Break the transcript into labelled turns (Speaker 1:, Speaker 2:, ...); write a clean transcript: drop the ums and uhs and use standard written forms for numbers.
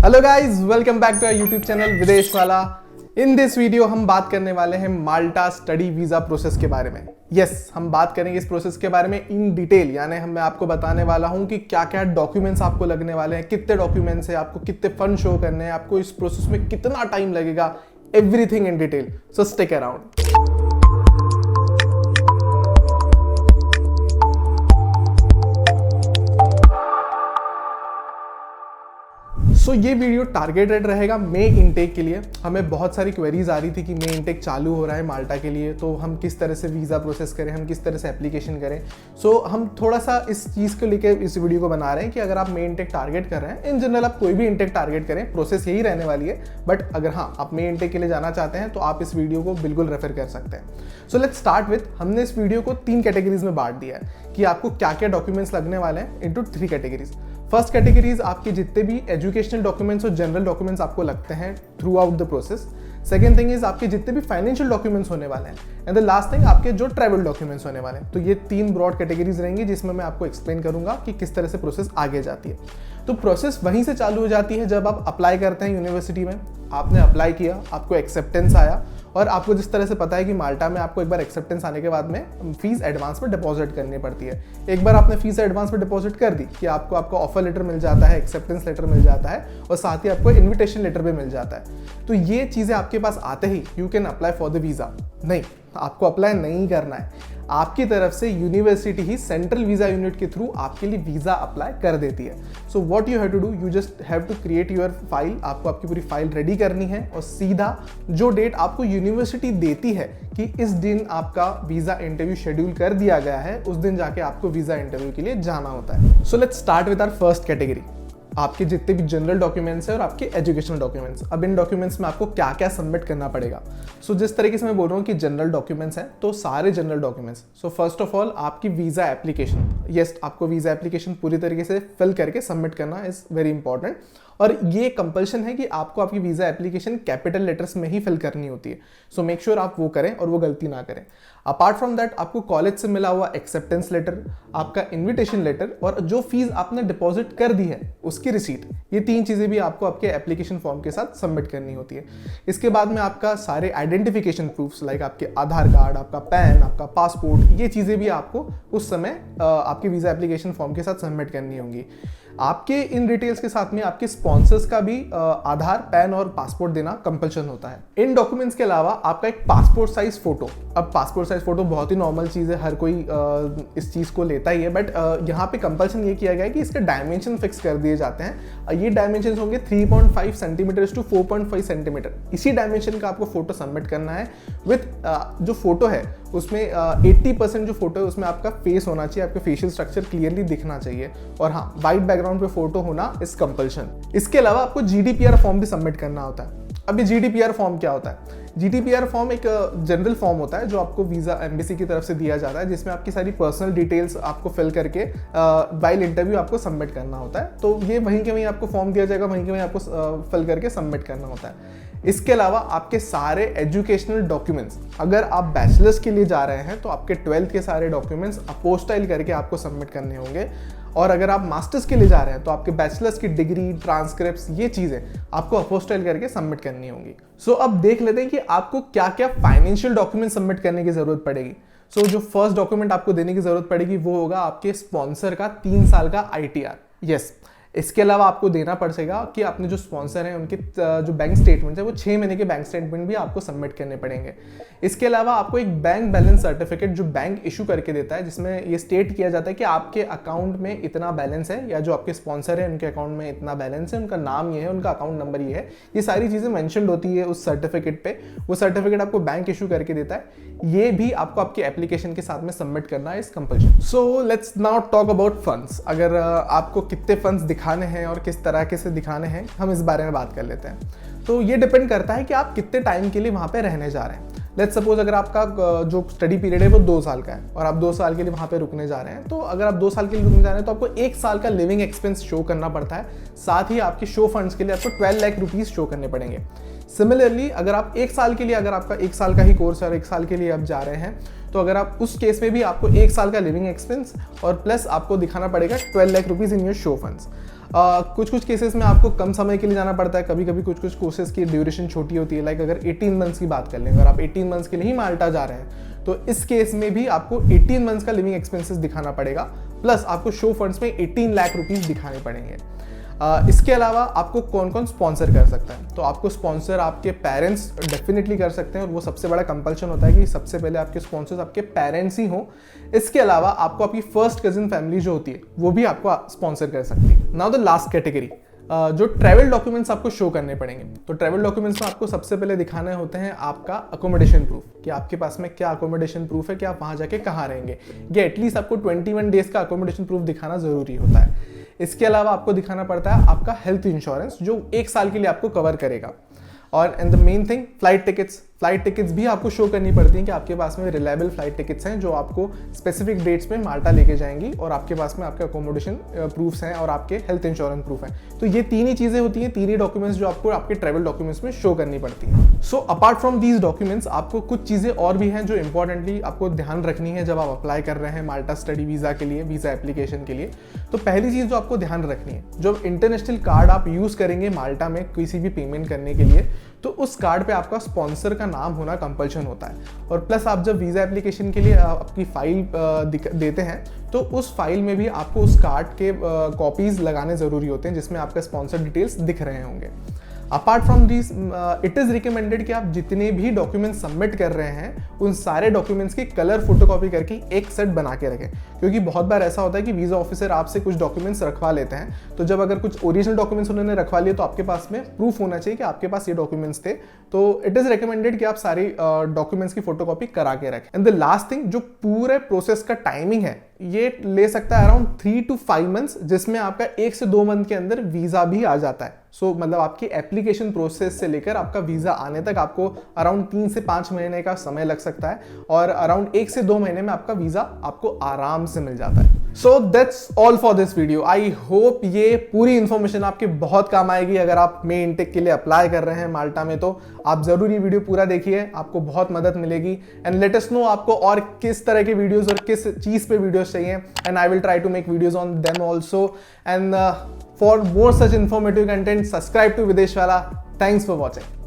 Speaker 1: Hello guys, welcome back to our YouTube channel Videsh Wala. In this video हम बात करने वाले हैं माल्टा स्टडी वीज़ा प्रोसेस के बारे में। यस, हम बात करेंगे इस प्रोसेस के बारे में इन डिटेल, यानी मैं आपको बताने वाला हूं कि क्या क्या डॉक्यूमेंट्स आपको लगने वाले हैं, कितने डॉक्यूमेंट्स हैं, आपको कितने फंड शो करने हैं, आपको इस प्रोसेस में कितना टाइम लगेगा, everything in detail. So stick around. So ये वीडियो टारगेटेड रहेगा मई इनटेक के लिए। हमें बहुत सारी क्वेरीज आ रही थी कि मई इनटेक चालू हो रहा है माल्टा के लिए, तो हम किस तरह से वीज़ा प्रोसेस करें, हम किस तरह से एप्लीकेशन करें। सो हम थोड़ा सा इस चीज़ को लेकर इस वीडियो को बना रहे हैं कि अगर आप मई इनटेक टारगेट कर रहे हैं, इन जनरल आप कोई भी इनटेक टारगेट करें, प्रोसेस यही रहने वाली है। बट अगर हाँ आप मई इनटेक के लिए जाना चाहते हैं तो आप इस वीडियो को बिल्कुल रेफर कर सकते हैं। सो लेट्स स्टार्ट विथ, हमने इस वीडियो को 3 कैटेगरीज में बांट दिया है कि आपको क्या क्या डॉक्यूमेंट्स लगने वाले हैं इनटू 3 कैटेगरीज। फर्स्ट कैटेगरीज आपके जितने भी एजुकेशनल डॉक्यूमेंट्स और जनरल डॉक्यूमेंट्स आपको लगते हैं through out the process. Second thing is आपके जितने भी फाइनेंशियल डॉक्यूमेंट्स होने वाले हैं। एंड द लास्ट थिंग आपके जो ट्रैवल डॉक्यूमेंट्स होने वाले हैं। तो ये 3 ब्रॉड कैटेगरीज रहेंगी जिसमें मैं आपको एक्सप्लेन करूंगा कि किस तरह से प्रोसेस आगे जाती है। तो प्रोसेस वहीं से चालू हो जाती है जब आप अप्लाई करते हैं यूनिवर्सिटी में। आपने अप्लाई किया, आपको एक्सेप्टेंस आया, और आपको जिस तरह से पता है कि माल्टा में आपको एक बार एक्सेप्टेंस आने के बाद में फीस एडवांस में डिपॉजिट करनी पड़ती है। एक बार आपने फीस एडवांस में डिपॉजिट कर दी कि आपको आपका ऑफर लेटर मिल जाता है, एक्सेप्टेंस लेटर मिल जाता है, और साथ ही आपको इन्विटेशन लेटर भी मिल जाता है। तो ये चीज़ें आपके पास आते ही you can apply for the visa. नहीं, आपको अप्लाई नहीं करना है, आपकी तरफ से यूनिवर्सिटी ही सेंट्रल वीज़ा यूनिट के थ्रू आपके लिए वीज़ा अप्लाई कर देती है। So what you have to do, you just have to create your file. आपको आपकी पूरी फाइल रेडी करनी है और सीधा जो डेट आपको यूनिवर्सिटी देती है कि इस दिन आपका वीज़ा इंटरव्यू शेड्यूल कर दिया गया है, उस दिन जाके आपको वीज़ा इंटरव्यू के लिए जाना होता है। So let's start with our first category, आपके जितने भी जनरल डॉक्यूमेंट्स हैं और आपके एजुकेशनल डॉक्यूमेंट्स। अब इन डॉक्यूमेंट्स में आपको क्या क्या सबमिट करना पड़ेगा। सो जिस तरीके से मैं बोल रहा हूँ कि जनरल डॉक्यूमेंट्स हैं, तो सारे general documents. So first of all आपकी वीज़ा एप्लीकेशन। यस, आपको वीज़ा एप्लीकेशन पूरी तरीके से फिल करके सबमिट करना इज़ वेरी इंपॉर्टेंट, और ये कंपल्शन है कि आपको आपकी वीज़ा एप्लीकेशन कैपिटल लेटर्स में ही फिल करनी होती है। सो मेक श्योर आप वो करें और वो गलती ना करें। अपार्ट फ्रॉम दैट आपको कॉलेज से मिला हुआ एक्सेप्टेंस लेटर, आपका इन्विटेशन लेटर, और जो फीस आपने डिपॉजिट कर दी है उसकी रिसीट, ये 3 चीज़ें भी आपको आपके एप्लीकेशन फॉर्म के साथ सबमिट करनी होती है। इसके बाद में आपका सारे आइडेंटिफिकेशन प्रूफ्स लाइक आपके आधार कार्ड, आपका पैन, आपका पासपोर्ट, ये चीज़ें भी आपको उस समय आपके वीज़ा एप्लीकेशन फॉर्म के साथ सबमिट करनी होंगी। आपके इन डिटेल्स के साथ में आपके स्पॉन्सर्स का भी आधार, पैन और पासपोर्ट देना कंपल्शन होता है। इन डॉक्यूमेंट्स के अलावा आपका एक पासपोर्ट साइज फोटो। अब पासपोर्ट साइज फोटो बहुत ही नॉर्मल चीज़ है, हर कोई इस चीज़ को लेता ही है, बट यहाँ पे कंपल्शन ये किया गया है कि इसके डायमेंशन फिक्स कर दिए जाते हैं। ये डायमेंशन होंगे 3.5 सेंटीमीटर टू 4.5 सेंटीमीटर। इसी डायमेंशन का आपको फोटो सबमिट करना है। विथ जो फोटो है उसमें 80% जो फोटो है उसमें आपका फेस होना चाहिए, आपका फेशियल स्ट्रक्चर क्लियरली दिखना चाहिए, और हाँ वाइट बैकग्राउंड पे फोटो होना इस कंपल्शन। इसके अलावा आपको GDPR फॉर्म भी सबमिट करना होता है। अब ये GDPR फॉर्म क्या होता है? GDPR फॉर्म एक जनरल फॉर्म होता है जो आपको वीज़ा एम्बेसी की तरफ से दिया जाता है, जिसमें आपकी सारी पर्सनल डिटेल्स आपको फिल करके वाइल इंटरव्यू आपको सबमिट करना होता है। तो ये वहीं के वहीं आपको फॉर्म दिया जाएगा, वहीं के वहीं आपको फिल करके सबमिट करना होता है। इसके अलावा आपके सारे एजुकेशनल डॉक्यूमेंट्स, अगर आप बैचलर्स के लिए जा रहे हैं तो आपके 12th के सारे डॉक्यूमेंट्स अपोस्टाइल करके आपको सबमिट करने होंगे, और अगर आप मास्टर्स के लिए जा रहे हैं तो आपके बैचलर्स की डिग्री, ट्रांसक्रिप्ट्स, ये चीज़ें आपको अपोस्टाइल करके सबमिट करनी होंगी। सो अब देख लेते हैं कि आपको क्या क्या फाइनेंशियल डॉक्यूमेंट सबमिट करने की ज़रूरत पड़ेगी। सो जो फर्स्ट डॉक्यूमेंट आपको देने की ज़रूरत पड़ेगी वो होगा आपके स्पॉन्सर का 3 साल का ITR। यस, इसके अलावा आपको देना पड़ेगा कि आपने जो स्पॉन्सर हैं उनके जो बैंक स्टेटमेंट है वो 6 महीने के बैंक स्टेटमेंट भी आपको सबमिट करने पड़ेंगे। इसके अलावा आपको एक बैंक बैलेंस सर्टिफिकेट जो बैंक इशू करके देता है, जिसमें ये स्टेट किया जाता है कि आपके अकाउंट में इतना बैलेंस है, या जो आपके स्पॉन्सर है उनके अकाउंट में इतना बैलेंस है, उनका नाम ये है, उनका अकाउंट नंबर ये है, ये सारी चीज़ें मैंशन होती है उस सर्टिफिकेट पे। वो सर्टिफिकेट आपको बैंक इशू करके देता है, ये भी आपको आपके एप्लीकेशन के साथ में सबमिट करना है इस compulsion. So let's now talk about funds. अगर आपको कितने फंड्स दिखाने हैं और किस तरह के से दिखाने हैं, हम इस बारे में बात कर लेते हैं। तो ये डिपेंड करता है कि आप कितने टाइम के लिए वहाँ पे रहने जा रहे हैं। लेट्स सपोज अगर आपका जो स्टडी पीरियड है वो 2 साल का है और आप 2 साल के लिए वहाँ पे रुकने जा रहे हैं, तो अगर आप 2 साल के लिए रुकने जा रहे हैं तो आपको 1 साल का लिविंग एक्सपेंस शो करना पड़ता है। साथ ही आपके शो फंड्स के लिए आपको 12 लाख रुपीज़ शो करने पड़ेंगे। सिमिलरली अगर आप 1 साल के लिए, अगर आपका 1 साल का ही कोर्स है और 1 साल के लिए आप जा रहे हैं, तो अगर आप उस केस में भी आपको 1 साल का लिविंग एक्सपेंस और प्लस आपको दिखाना पड़ेगा 12 lakh rupees in your show funds. कुछ कुछ केसेस में आपको कम समय के लिए जाना पड़ता है, कभी कभी कुछ कुछ कोर्सेज की ड्यूरेशन छोटी होती है। लाइक अगर 18 मंथ्स की बात कर लें, अगर आप 18 मंथ्स के लिए ही माल्टा जा रहे हैं तो इस केस में भी आपको 18 मंथ्स का लिविंग एक्सपेंसेस दिखाना पड़ेगा, प्लस आपको शो फंड्स में 18 लाख रुपीस दिखाने पड़ेंगे। इसके अलावा आपको कौन कौन स्पॉन्सर कर सकता है, तो आपको स्पॉन्सर आपके पेरेंट्स डेफिनेटली कर सकते हैं, और वो सबसे बड़ा कंपल्शन होता है कि सबसे पहले आपके स्पॉन्सर्स आपके पेरेंट्स ही हों। इसके अलावा आपको आपकी फर्स्ट कजिन फैमिली जो होती है वो भी आपको स्पॉन्सर कर सकती है। नाउ द लास्ट कैटेगरी, जो ट्रैवल डॉक्यूमेंट्स आपको शो करने पड़ेंगे। तो ट्रैवल डॉक्यूमेंट्स में आपको सबसे पहले दिखाने होते हैं आपका अकोमोडेशन प्रूफ, कि आपके पास में क्या अकोमोडेशन प्रूफ है, कि आप वहाँ जाके कहाँ रहेंगे। ये एटलीस्ट आपको 21 डेज का अकोमोडेशन प्रूफ दिखाना जरूरी होता है। इसके अलावा आपको दिखाना पड़ता है आपका हेल्थ इंश्योरेंस जो 1 साल के लिए आपको कवर करेगा। और and the main thing, flight tickets भी आपको शो करनी पड़ती हैं कि आपके पास में रिलायबल फ्लाइट टिकट्स हैं जो आपको स्पेसिफिक डेट्स में माल्टा लेके जाएंगी, और आपके पास में आपके अकोमोडेशन प्रूफ्स हैं और आपके हेल्थ इंश्योरेंस प्रूफ हैं। तो ये 3 ही चीज़ें होती हैं, 3 ही डॉक्यूमेंट्स जो आपको आपके ट्रैवल डॉक्यूमेंट्स में शो करनी पड़ती हैं। So apart from these documents आपको कुछ चीज़ें और भी हैं जो इंपॉर्टेंटली आपको ध्यान रखनी है जब आप अप्लाई कर रहे हैं माल्टा स्टडी वीज़ा के लिए, वीज़ा एप्लीकेशन के लिए। तो पहली चीज़ जो आपको ध्यान रखनी है, जो इंटरनेशनल कार्ड आप यूज़ करेंगे माल्टा में किसी भी पेमेंट करने के लिए, तो उस कार्ड पे आपका स्पॉन्सर का नाम होना कंपल्शन होता है। और प्लस आप जब वीज़ा एप्लीकेशन के लिए आपकी फाइल देते हैं तो उस फाइल में भी आपको उस कार्ड के कॉपीज़ लगाने ज़रूरी होते हैं जिसमें आपका स्पॉन्सर डिटेल्स दिख रहे होंगे। Apart from this it is recommended कि आप जितने भी डॉक्यूमेंट सबमिट कर रहे हैं उन सारे डॉक्यूमेंट्स की कलर फोटोकॉपी करके एक सेट बना के रखें, क्योंकि बहुत बार ऐसा होता है कि वीज़ा ऑफिसर आपसे कुछ डॉक्यूमेंट्स रखवा लेते हैं, तो जब अगर कुछ ओरिजिनल डॉक्यूमेंट्स उन्होंने रखवा लिए तो आपके पास में प्रूफ होना चाहिए कि आपके पास ये डॉक्यूमेंट्स थे। तो इट इज़ रिकमेंडेड कि आप सारी डॉक्यूमेंट्स की फोटोकॉपी करा के रखें। एंड द लास्ट थिंग, जो पूरे प्रोसेस का टाइमिंग है ये ले सकता है अराउंड 3 to 5 मंथ्स, जिसमें आपका 1 से 2 मंथ के अंदर वीज़ा भी आ जाता है। सो मतलब आपकी एप्लीकेशन प्रोसेस से लेकर आपका वीज़ा आने तक आपको अराउंड 3 से 5 महीने का समय लग सकता है, और अराउंड 1 से 2 महीने में आपका वीज़ा आपको आराम से मिल जाता है। So that's all for this video. I hope ये पूरी इन्फॉर्मेशन आपके बहुत काम आएगी। अगर आप मे इनटेक के लिए अप्लाई कर रहे हैं माल्टा में तो आप जरूर ये वीडियो पूरा देखिए, आपको बहुत मदद मिलेगी। एंड लेट अस नो आपको और किस तरह के वीडियोस और किस चीज़ पे वीडियोस चाहिए, and I will try to make videos on them also. And for more such informative content subscribe to Videsh Wala. Thanks for watching.